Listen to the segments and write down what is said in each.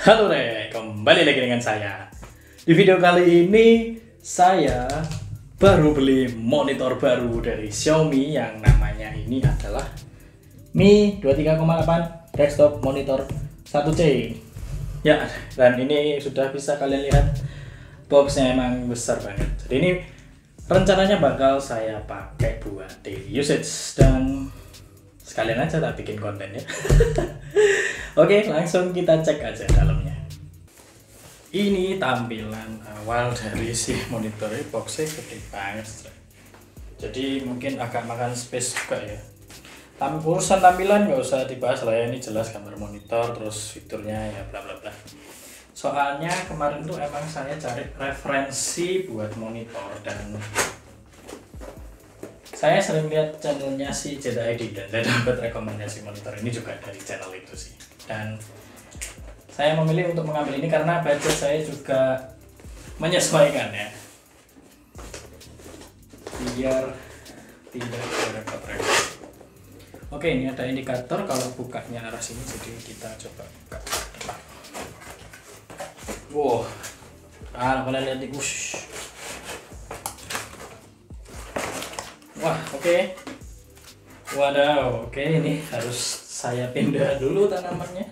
Halo kembali lagi dengan saya. Di video kali ini saya baru beli monitor baru dari Xiaomi yang namanya ini adalah Mi 23,8 desktop monitor 1C. Ya, dan ini sudah bisa kalian lihat boxnya emang besar banget. Jadi ini rencananya bakal saya pakai buat daily usage dan sekalian aja tak bikin konten ya. Oke, langsung kita cek aja dalamnya. Ini tampilan awal dari si monitor ini, boxnya gede banget. Jadi mungkin agak makan space juga ya. Urusan tampilan nggak usah dibahas lah ya, ini jelas gambar monitor, terus fiturnya ya bla bla bla. Soalnya kemarin tuh emang saya cari referensi buat monitor dan saya sering lihat channelnya si ZID dan saya dapat rekomendasi monitor ini juga dari channel itu sih. Dan saya memilih untuk mengambil ini karena budget saya juga menyesuaikan ya, biar tidak repot-repot. Oke, ini ada indikator kalau bukanya arah sini, jadi kita coba buka depan. Wow, kalian lihat nih, wah, oke. Wadaw, oke, ini harus saya pindah dulu tanamannya.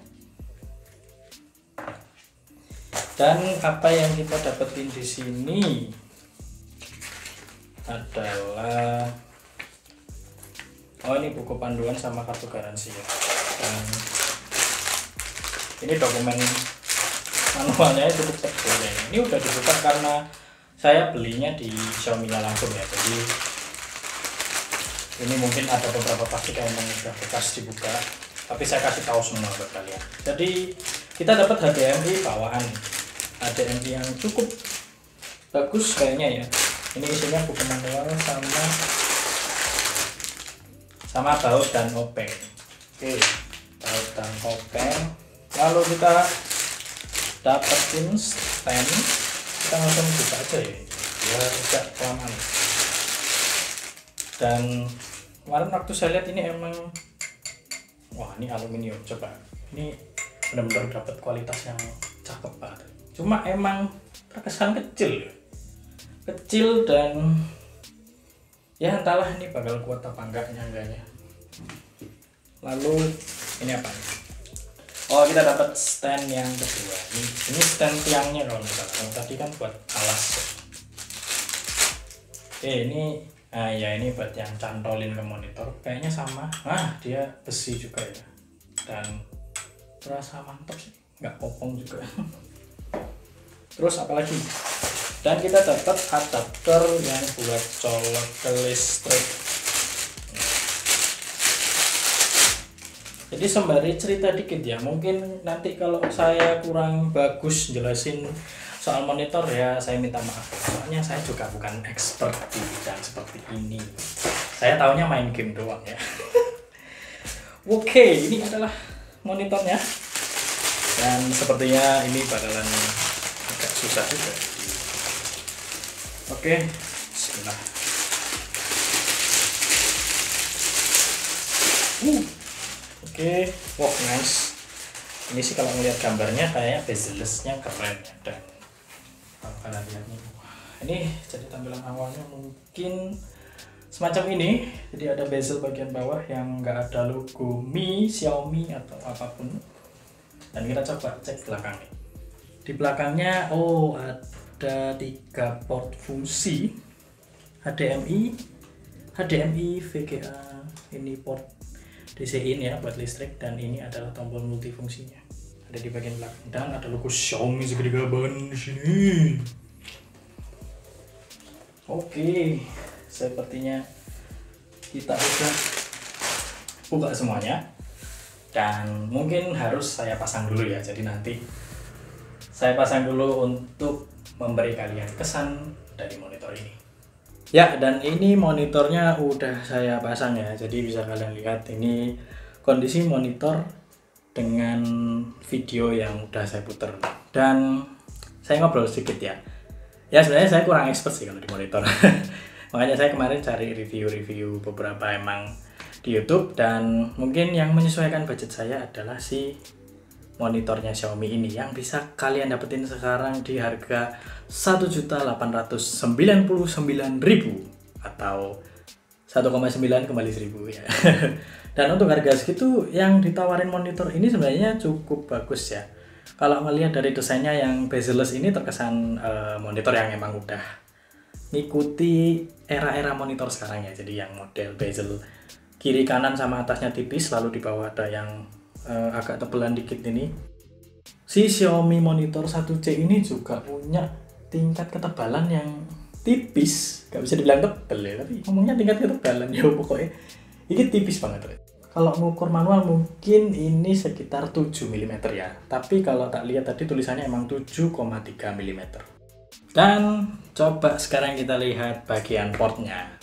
Dan apa yang kita dapetin di sini adalah ini buku panduan sama kartu garansi ya. Dan ini dokumen manualnya cukup tebal ya. Ini udah dibuka karena saya belinya di Xiaomi langsung ya. Jadi ini mungkin ada beberapa plastik yang memang sudah bekas dibuka, tapi saya kasih tahu semua buat kalian. Jadi kita dapat HDMI bawaan, HDMI yang cukup bagus kayaknya ya. Ini isinya buku manual sama baut dan obeng. Oke, baut dan obeng. Lalu kita dapetin stand, kita langsung buka aja ya, biar tidak kelamaan. Dan kemarin waktu saya lihat ini emang, wah ini aluminium, coba ini benar-benar dapat kualitas yang cakep banget. Cuma emang terkesan kecil ya, kecil dan ya entahlah ini bakal kuat apa enggaknya. Lalu ini apa nih? Oh, kita dapat stand yang kedua. Ini stand tiangnya kalau misalnya. Kalau tadi kan buat alas. Ini ya ini buat yang cantolin ke monitor, kayaknya sama. Dia besi juga ya, dan terasa mantap sih, nggak kopong juga. Terus apalagi? Dan kita dapat adapter yang buat colok ke listrik. Jadi sembari cerita dikit ya, mungkin nanti kalau saya kurang bagus jelasin soal monitor ya saya minta maaf, soalnya saya juga bukan expert di bidang seperti ini, saya taunya main game doang ya. Oke, ini adalah monitornya dan sepertinya ini bakalan agak susah juga. Oke, bismillah. Oke, wow nice. Ini sih kalau ngeliat gambarnya kayaknya bezel-nya keren ya. Dan kalau kalian lihat nih, ini jadi tampilan awalnya mungkin semacam ini. Jadi ada bezel bagian bawah yang nggak ada logo Mi, Xiaomi atau apapun. Dan kita coba cek belakangnya. Di belakangnya ada 3 port fungsi, HDMI, VGA, ini port DC in ya buat listrik, dan ini adalah tombol multifungsinya ada di bagian belakang, dan ada logo Xiaomi segede gaban di sini. Oke, sepertinya kita udah buka semuanya dan mungkin harus saya pasang dulu ya. Jadi nanti saya pasang dulu untuk memberi kalian kesan dari monitor ini. Ya, dan ini monitornya udah saya pasang ya, jadi bisa kalian lihat ini kondisi monitor dengan video yang udah saya puter. Dan saya ngobrol sedikit ya. Ya sebenarnya saya kurang expert sih kalau di monitor. Makanya saya kemarin cari review beberapa emang di YouTube, dan mungkin yang menyesuaikan budget saya adalah si monitornya Xiaomi ini yang bisa kalian dapetin sekarang di harga 1.899.000 atau 1,9 kembali 1000 ya. Dan untuk harga segitu yang ditawarin monitor ini sebenarnya cukup bagus ya. Kalau melihat dari desainnya yang bezel-less ini terkesan monitor yang emang udah ngikuti era-era monitor sekarang ya. Jadi yang model bezel kiri kanan sama atasnya tipis, lalu di bawah ada yang agak tebelan dikit ini. Si Xiaomi monitor 1C ini juga punya tingkat ketebalan yang tipis, gak bisa dibilang tebel ya, tapi ngomongnya tingkat ketebalan ya pokoknya ini tipis banget. Kalau ngukur manual mungkin ini sekitar 7 mm ya, tapi kalau tak lihat tadi tulisannya emang 7,3 mm. Dan coba sekarang kita lihat bagian portnya.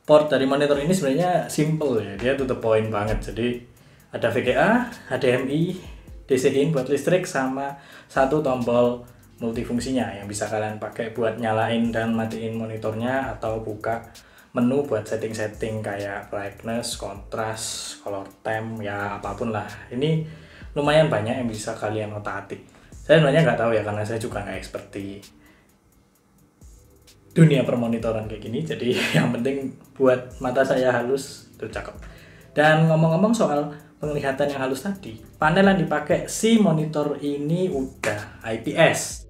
Port dari monitor ini sebenarnya simple ya, dia to the point banget. Jadi ada VGA, HDMI, DC-in buat listrik, sama satu tombol multifungsinya yang bisa kalian pakai buat nyalain dan matiin monitornya atau buka menu buat setting-setting kayak brightness, kontras, color temp, ya apapun lah. Ini lumayan banyak yang bisa kalian otak-atik. Saya sebenarnya nggak tahu ya, karena saya juga nggak expert di dunia permonitoran kayak gini. Jadi yang penting buat mata saya halus itu cakep. Dan ngomong-ngomong soal penglihatan yang halus tadi, panel yang dipakai si monitor ini udah IPS.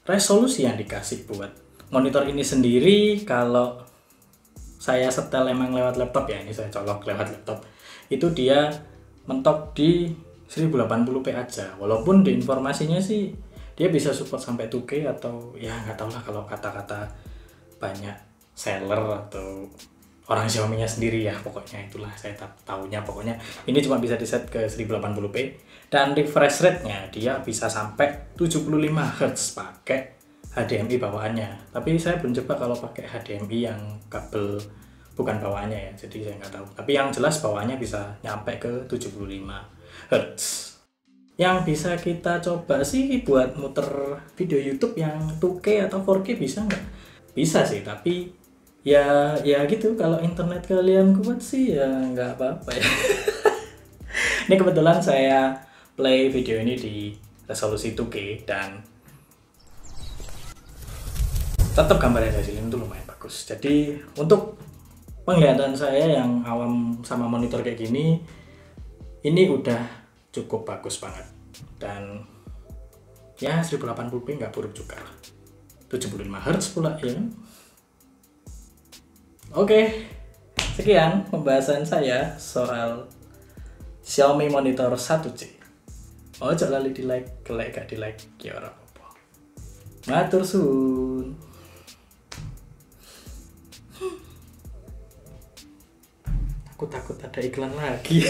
Resolusi yang dikasih buat monitor ini sendiri, kalau saya setel emang lewat laptop ya, ini saya colok lewat laptop, itu dia mentok di 1080p aja. Walaupun di informasinya sih dia bisa support sampai 2K atau ya nggak tahu lah kalau kata-kata banyak seller atau orang Xiaomi-nya sendiri ya, pokoknya itulah saya tahunya. Pokoknya ini cuma bisa di set ke 1080p dan refresh rate-nya dia bisa sampai 75 Hz pakai HDMI bawaannya. Tapi saya belum coba kalau pakai HDMI yang kabel bukan bawaannya ya, jadi saya nggak tahu. Tapi yang jelas bawaannya bisa nyampe ke 75 Hz. Yang bisa kita coba sih buat muter video YouTube yang 2K atau 4K bisa nggak? Bisa sih, tapi ya gitu, kalau internet kalian kuat sih ya nggak apa-apa ya. Ini kebetulan saya play video ini di resolusi 2K dan tetap gambarnya dari sini itu lumayan bagus. Jadi untuk penglihatan saya yang awam sama monitor kayak gini, ini udah cukup bagus banget. Dan ya 1080p nggak buruk juga lah. 75 Hz pula ya. Oke, sekian pembahasan saya soal Xiaomi monitor 1C. Ojo lali di like, gak di like ya ora apa-apa. Matur suwun. Aku takut ada iklan lagi.